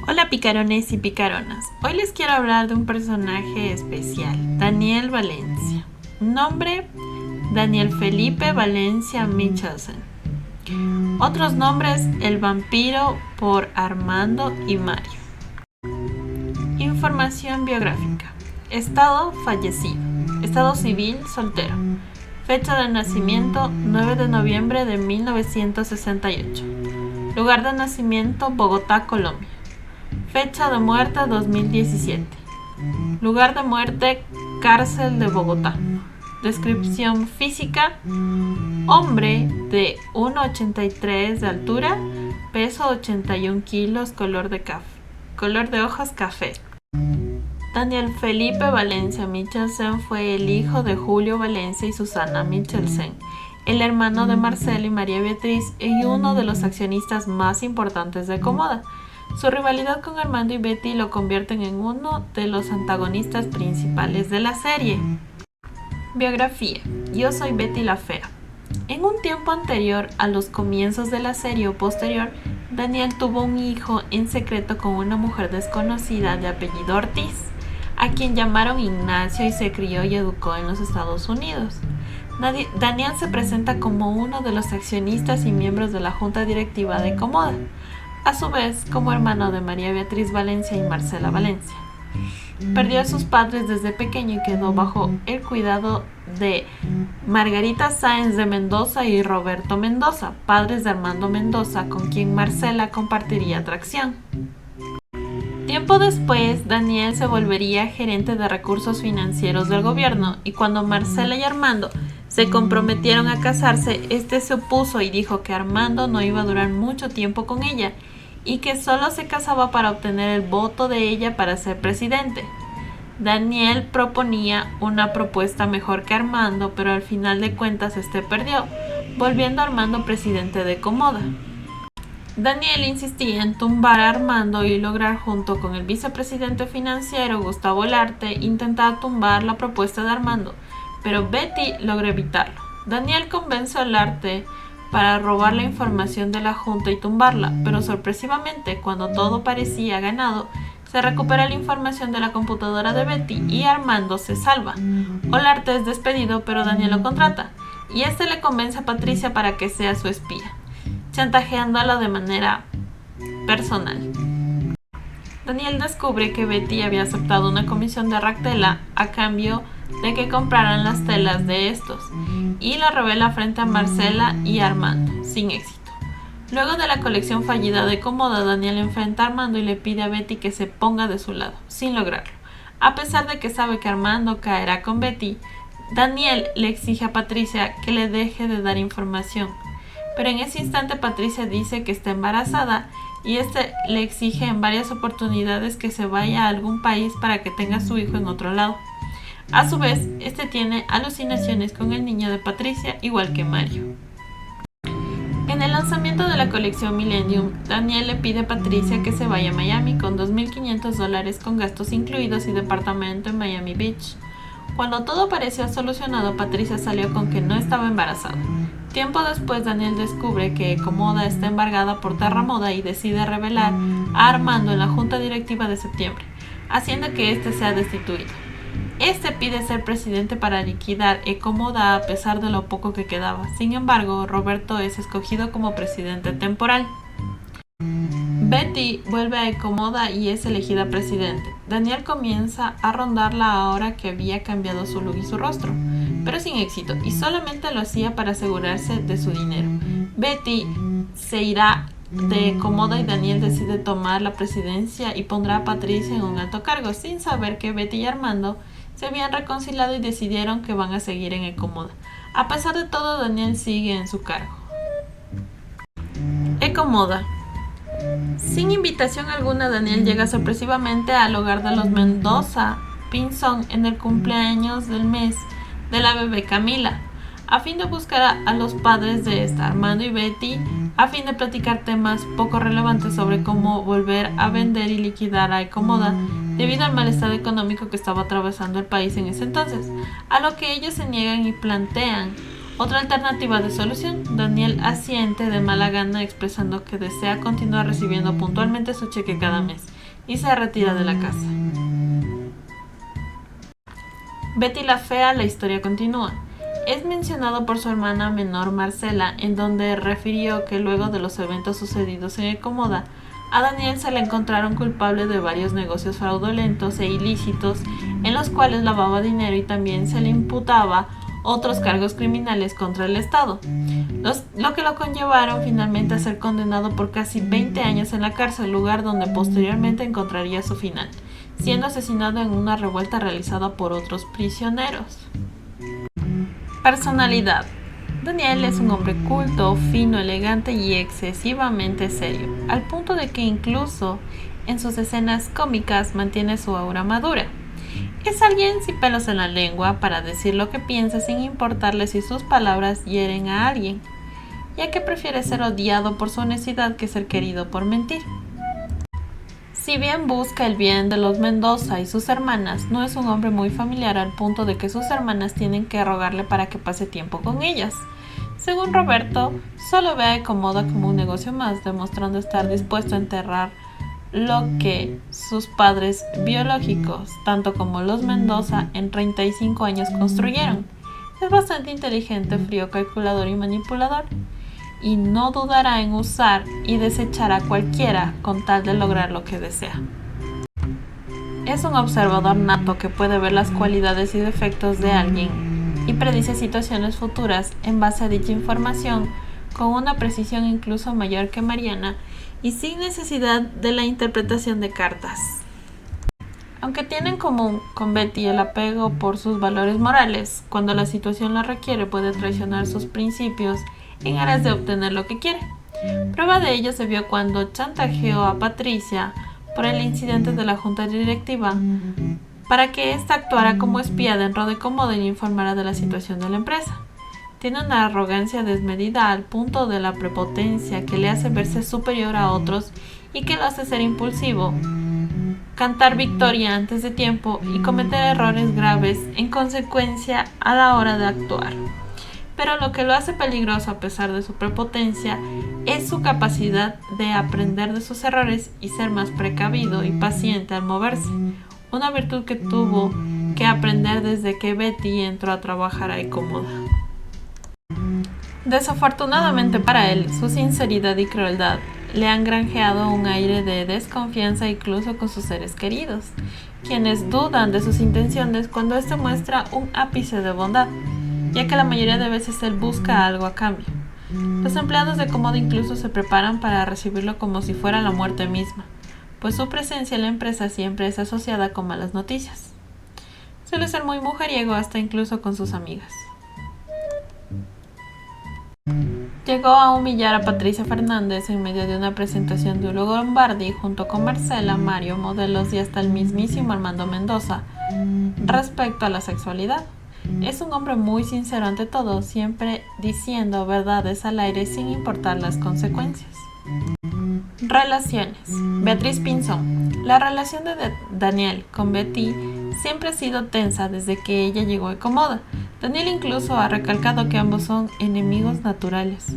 Hola picarones y picaronas, hoy les quiero hablar de un personaje especial, Daniel Valencia. Nombre, Daniel Felipe Valencia Michelsen. Otros nombres, el vampiro por Armando y Mario. Información biográfica. Estado, fallecido. Estado civil, soltero. Fecha de nacimiento, 9 de noviembre de 1968. Lugar de nacimiento, Bogotá, Colombia. Fecha de muerte 2017. Lugar de muerte cárcel de Bogotá. Descripción física: hombre de 1,83 de altura, peso 81 kilos, color de ojos café. Daniel Felipe Valencia Michelsen fue el hijo de Julio Valencia y Susana Michelsen, el hermano de Marcela y María Beatriz y uno de los accionistas más importantes de Comoda. Su rivalidad con Armando y Betty lo convierten en uno de los antagonistas principales de la serie. Biografía: yo soy Betty la Fea. En un tiempo anterior a los comienzos de la serie o posterior, Daniel tuvo un hijo en secreto con una mujer desconocida de apellido Ortiz, a quien llamaron Ignacio, y se crió y educó en los Estados Unidos. Daniel se presenta como uno de los accionistas y miembros de la junta directiva de Comoda, a su vez como hermano de María Beatriz Valencia y Marcela Valencia. Perdió a sus padres desde pequeño y quedó bajo el cuidado de Margarita Sáenz de Mendoza y Roberto Mendoza, padres de Armando Mendoza, con quien Marcela compartiría atracción. Tiempo después, Daniel se volvería gerente de recursos financieros del gobierno, y cuando Marcela y Armando se comprometieron a casarse, este se opuso y dijo que Armando no iba a durar mucho tiempo con ella y que solo se casaba para obtener el voto de ella para ser presidente. Daniel proponía una propuesta mejor que Armando, pero al final de cuentas este perdió, volviendo a Armando presidente de Comoda. Daniel insistía en tumbar a Armando y lograr, junto con el vicepresidente financiero Gustavo Olarte, intentar tumbar la propuesta de Armando, pero Betty logró evitarlo. Daniel convence a Olarte para robar la información de la junta y tumbarla, pero sorpresivamente, cuando todo parecía ganado, se recupera la información de la computadora de Betty y Armando se salva. Olarte es despedido, pero Daniel lo contrata, y este le convence a Patricia para que sea su espía, chantajeándola de manera personal. Daniel descubre que Betty había aceptado una comisión de Ractela a cambio de que compraran las telas de estos, y la revela frente a Marcela y Armando, sin éxito. Luego de la colección fallida de Comoda, Daniel enfrenta a Armando y le pide a Betty que se ponga de su lado, sin lograrlo. A pesar de que sabe que Armando caerá con Betty, Daniel le exige a Patricia que le deje de dar información, pero en ese instante Patricia dice que está embarazada y este le exige en varias oportunidades que se vaya a algún país para que tenga a su hijo en otro lado. A su vez, este tiene alucinaciones con el niño de Patricia, igual que Mario. En el lanzamiento de la colección Millennium, Daniel le pide a Patricia que se vaya a Miami con $2,500 con gastos incluidos y departamento en Miami Beach. Cuando todo parecía solucionado, Patricia salió con que no estaba embarazada. Tiempo después, Daniel descubre que Comoda está embargada por Terramoda y decide revelar a Armando en la junta directiva de septiembre, haciendo que este sea destituido. Este pide ser presidente para liquidar Comoda a pesar de lo poco que quedaba. Sin embargo, Roberto es escogido como presidente temporal. Betty vuelve a Comoda y es elegida presidente. Daniel comienza a rondarla ahora que había cambiado su look y su rostro, pero sin éxito, y solamente lo hacía para asegurarse de su dinero. Betty se irá de Comoda y Daniel decide tomar la presidencia y pondrá a Patricia en un alto cargo, sin saber que Betty y Armando se habían reconciliado y decidieron que van a seguir en Comoda. A pesar de todo, Daniel sigue en su cargo. Comoda. Sin invitación alguna, Daniel llega sorpresivamente al hogar de los Mendoza Pinzón en el cumpleaños del mes de la bebé Camila, a fin de buscar a los padres de esta, Armando y Betty, a fin de platicar temas poco relevantes sobre cómo volver a vender y liquidar a Comoda debido al malestar económico que estaba atravesando el país en ese entonces, a lo que ellos se niegan y plantean otra alternativa de solución. Daniel asiente de mala gana, expresando que desea continuar recibiendo puntualmente su cheque cada mes, y se retira de la casa. Betty la Fea, la historia continúa. Es mencionado por su hermana menor Marcela, en donde refirió que luego de los eventos sucedidos en Ecomoda, a Daniel se le encontraron culpable de varios negocios fraudulentos e ilícitos en los cuales lavaba dinero y también se le imputaba otros cargos criminales contra el Estado, lo que lo conllevaron finalmente a ser condenado por casi 20 años en la cárcel, lugar donde posteriormente encontraría su final, siendo asesinado en una revuelta realizada por otros prisioneros. Personalidad. Daniel es un hombre culto, fino, elegante y excesivamente serio, al punto de que incluso en sus escenas cómicas mantiene su aura madura. Es alguien sin pelos en la lengua para decir lo que piensa sin importarle si sus palabras hieren a alguien, ya que prefiere ser odiado por su honestidad que ser querido por mentir. Si bien busca el bien de los Mendoza y sus hermanas, no es un hombre muy familiar al punto de que sus hermanas tienen que rogarle para que pase tiempo con ellas. Según Roberto, solo ve a Ecomoda como un negocio más, demostrando estar dispuesto a enterrar lo que sus padres biológicos, tanto como los Mendoza, en 35 años construyeron. Es bastante inteligente, frío, calculador y manipulador, y no dudará en usar y desechar a cualquiera con tal de lograr lo que desea. Es un observador nato que puede ver las cualidades y defectos de alguien y predice situaciones futuras en base a dicha información con una precisión incluso mayor que Mariana y sin necesidad de la interpretación de cartas. Aunque tiene en común con Betty el apego por sus valores morales, cuando la situación lo requiere puede traicionar sus principios en aras de obtener lo que quiere. Prueba de ello se vio cuando chantajeó a Patricia por el incidente de la junta directiva para que ésta actuara como espía dentro de Ecomoda y le informara de la situación de la empresa. Tiene una arrogancia desmedida al punto de la prepotencia que le hace verse superior a otros y que lo hace ser impulsivo, cantar victoria antes de tiempo y cometer errores graves en consecuencia a la hora de actuar. Pero lo que lo hace peligroso a pesar de su prepotencia es su capacidad de aprender de sus errores y ser más precavido y paciente al moverse, una virtud que tuvo que aprender desde que Betty entró a trabajar a Ecomoda. Desafortunadamente para él, su sinceridad y crueldad le han granjeado un aire de desconfianza incluso con sus seres queridos, quienes dudan de sus intenciones cuando éste muestra un ápice de bondad, ya que la mayoría de veces él busca algo a cambio. Los empleados de Ecomoda incluso se preparan para recibirlo como si fuera la muerte misma, pues su presencia en la empresa siempre es asociada con malas noticias. Suele ser muy mujeriego hasta incluso con sus amigas. Llegó a humillar a Patricia Fernández en medio de una presentación de Hugo Lombardi junto con Marcela, Mario, modelos y hasta el mismísimo Armando Mendoza respecto a la sexualidad. Es un hombre muy sincero ante todo, siempre diciendo verdades al aire sin importar las consecuencias. Relaciones. Beatriz Pinzón. La relación de Daniel con Betty siempre ha sido tensa desde que ella llegó a Ecomoda. Daniel incluso ha recalcado que ambos son enemigos naturales.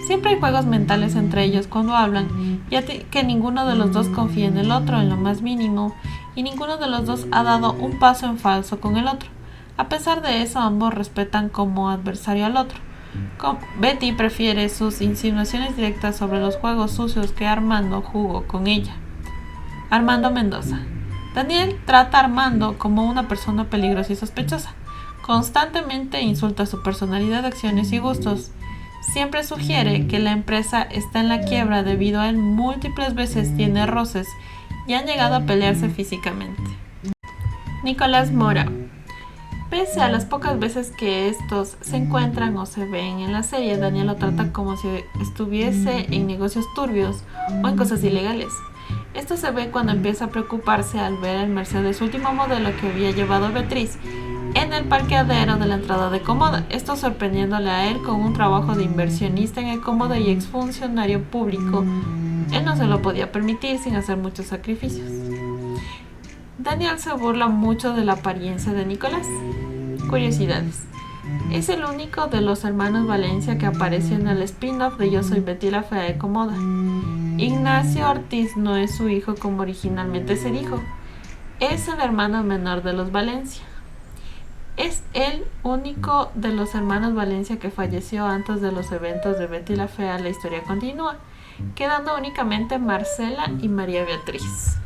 Siempre hay juegos mentales entre ellos cuando hablan, ya que ninguno de los dos confía en el otro en lo más mínimo y ninguno de los dos ha dado un paso en falso con el otro. A pesar de eso, ambos respetan como adversario al otro. Betty prefiere sus insinuaciones directas sobre los juegos sucios que Armando jugó con ella. Armando Mendoza. Daniel trata a Armando como una persona peligrosa y sospechosa. Constantemente insulta su personalidad, acciones y gustos. Siempre sugiere que la empresa está en la quiebra debido a él múltiples veces tiene roces y han llegado a pelearse físicamente. Nicolás Mora. Pese a las pocas veces que estos se encuentran o se ven en la serie, Daniel lo trata como si estuviese en negocios turbios o en cosas ilegales. Esto se ve cuando empieza a preocuparse al ver el Mercedes último modelo que había llevado Beatriz en el parqueadero de la entrada de Ecomoda, esto sorprendiéndole a él con un trabajo de inversionista en Ecomoda y exfuncionario público. Él no se lo podía permitir sin hacer muchos sacrificios. Daniel se burla mucho de la apariencia de Nicolás. Curiosidades. Es el único de los hermanos Valencia que apareció en el spin-off de Yo soy Betty la Fea de Ecomoda. Ignacio Ortiz no es su hijo como originalmente se dijo. Es el hermano menor de los Valencia. Es el único de los hermanos Valencia que falleció antes de los eventos de Betty la Fea. La historia continúa, quedando únicamente Marcela y María Beatriz.